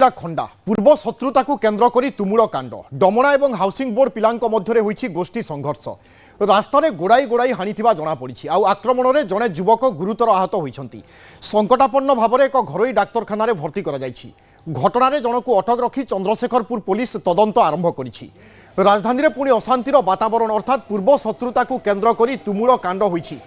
खंडा पूर्व शत्रुता को केन्द्र करी तुमुल कांड डमणा और हाउसिंग बोर्ड पिलांक मध्य होईछि गोष्ठी संघर्ष रास्तार गोड़ाई गोड़ाई हाणिथिबा जणा पड़िछि आउ आक्रमण में जड़े युवक गुरुतर आहत होइछन्ति संकटापन्न भाव में एक घरोई डाक्तरखाना भर्ती करा जायछि घटना जनक अटक रखी चंद्रशेखरपुर पुलिस तदंत आरंभ करिछि राजधानी में पुणी अशांतिर वातावरण अर्थात पूर्व शत्रुता को केन्द्र करी तुमुल कांड होइछि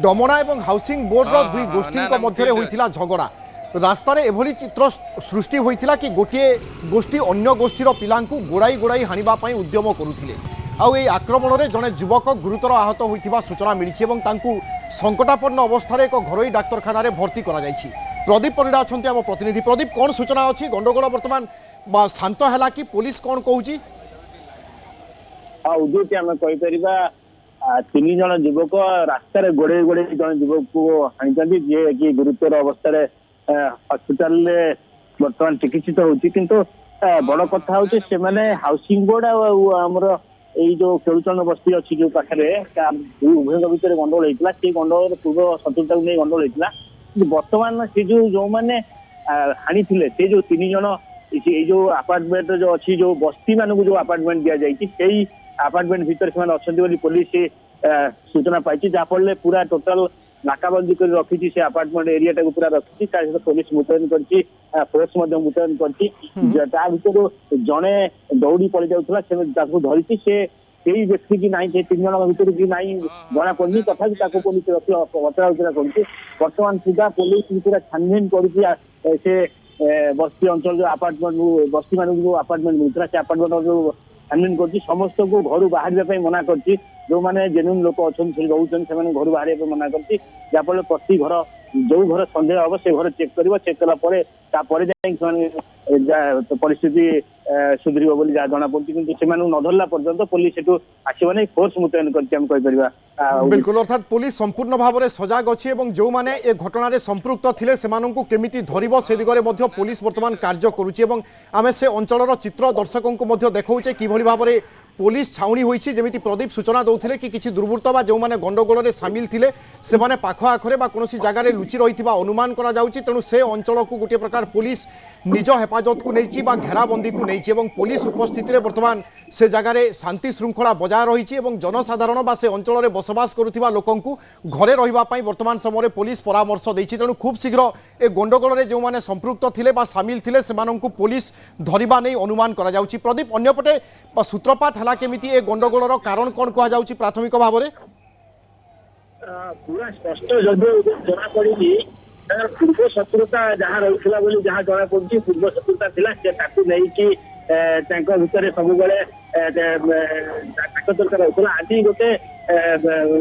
डमणा और हाउसिंग बोर्ड दुई गोष्ठी मध्य होइथिला झगड़ा रास्तार एभली चित्र सृष्टि होइथिला कि गोटे गोष्ठी अन्य गोष्ठीर पिलांकु गोड़ाई गोड़ाई हाणिबा उद्यम करुथिले आउ ए आक्रमण में जड़े युवक गुरुतर आहत होइथिबा सूचना मिली और तांकु संकटापन्न अवस्था एक घरोई डाक्तरखाना भर्ती करा जायछि। प्रदीप परिडा अछंती आम प्रतिनिधि। प्रदीप कौन सूचना अच्छी गंडगोल बर्तमान शांत है कि पुलिस कौन कहूची? उद्योग आम कहीपर तीन जन युवक रास्तार गोड़े गोड़े जन युवक को हाणी जी कि गुरुतर अवस्था हस्पिटाल बर्तमान चिकित्सित होती किंतु बड़ कथा होचे से माने हाउसिंग बोर्ड आमर ये जो केलुचरण बस्ती अच्छी जो पाखे उभय भितर गंडगोल होता से गंडगोल पूर्व शत्रुता को नहीं गंडगोल होता बर्तमान से जो मैंने हाणी थे से जो तीन जन ये जो अपार्टमेंट जो अच्छी जो बस्ती मानक जो अपार्टमेंट दि जाए अपार्टमेंट भितर से अच्छा पुलिस सूचना पाई जहाँफल पूरा टोटाल नाकाबंदी कर रखी से अपार्टमेंट एरिया टाक पूरा रखी पुलिस मुतयन करछि फोर्स मुतयन करछि भर जड़े दौड़ी पड़ जाऊला धरी से व्यक्ति की नाई तीन जन भर की नाई जना पड़ी तथा पुलिस रखी पचरा उचरा करर्तमान सुधा पुलिस पूरा छानबीन कर बस्ती अंचल जो अपार्टमेंट बस्ती मान जो अपार्टमेंट मिलता से अपार्टमेंट जो छानबीन कर समस्त को घर बाहर मना कर जो मैंने जेन्युइन लोक अच्छा रोचन से घर बाहर मना कर जहाँफल प्रति घर जो घर सन्देह हम से घर चेक कर चेक कलापर परिस्थिति सुधर बोली जहाँ जना पड़ी कि न धरला पर्यंत पुलिस एटू आसवानी फोर्स मुतयन कर बिल्कुल अर्थात पुलिस संपूर्ण भाव में सजग अच्छी और जो मैंने ए घटना संपृक्त थे से केमिति धरिबो से दिगरे मध्य पुलिस वर्तमान कार्य करुच्ची आम से अंचल चित्र दर्शकों को देखौचे किभली भाव में पुलिस छाउणी होइछि जेमिति प्रदीप सूचना दौथिले कि किछि दुर्बृत्त बा जो माने गंडगोल रे शामिल थिले से माने पाख आखरे बा कोनोसी जगह रे लुचि रहिथिबा अनुमान करा जाउछि तेणु से अंचल को गोटे प्रकार पुलिस निज हेफाजत को नैछि बा घेराबंदी को नैछि एवं पुलिस उपस्थिति रे वर्तमान से जगह रे शांति श्रृंखला बजाय रहिछि एवं जनसाधारण बा से अंचल रे बसवास करुथिबा लोकंकु घरे रहिबा पई वर्तमान समय पुलिस परामर्श दैछि तेणु खूब शीघ्र ए गंडगोल रे जो माने संपृक्त थिले बा शामिल थिले सेमानंकु पुलिस धरिबा नै अनुमान करा जाउछि। प्रदीप अन्यपटे सूत्रपात केमिति ए गंडगोलर कारण कौन कह जाउछि प्राथमिक भाव में पूरा स्पष्ट जदि जना पड़ी पूर्व शत्रुता जहाँ रहा बोली जहाँ जना पड़ी पूर्व शत्रुता थिला से ताकू नहीं कि भितर सब दरकार होता आज गोटे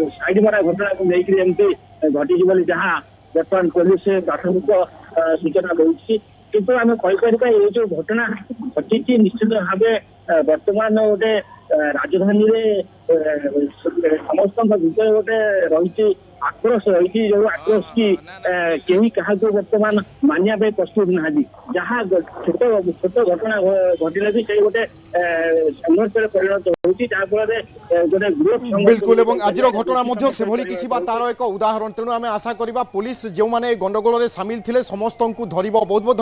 साइड मरा घटना को लेकिन एमती घटी बोली जहाँ बर्तमान पुलिस प्राथमिक सूचना दूसरी किंतु आम कहीपर ये जो घटना घटी निश्चित भाव बर्तमान गोटे राजधानी समस्त भीतर गोटे रही आक्रोश रही जो आक्रोश की कहीं क्या बर्तमान मानिया प्रस्तुत ना जहाँ छोट छोट घटना घटना भी से गोटे संघर्ष परिणत होफल गोटे ग्रुप बिल्कुल आज घटना से किसी तार एक उदाहरण तेणु आम आशा करवा पुलिस जो मैंने गंडगोल में सामिल थे समस्त को धरब। बहुत बहुत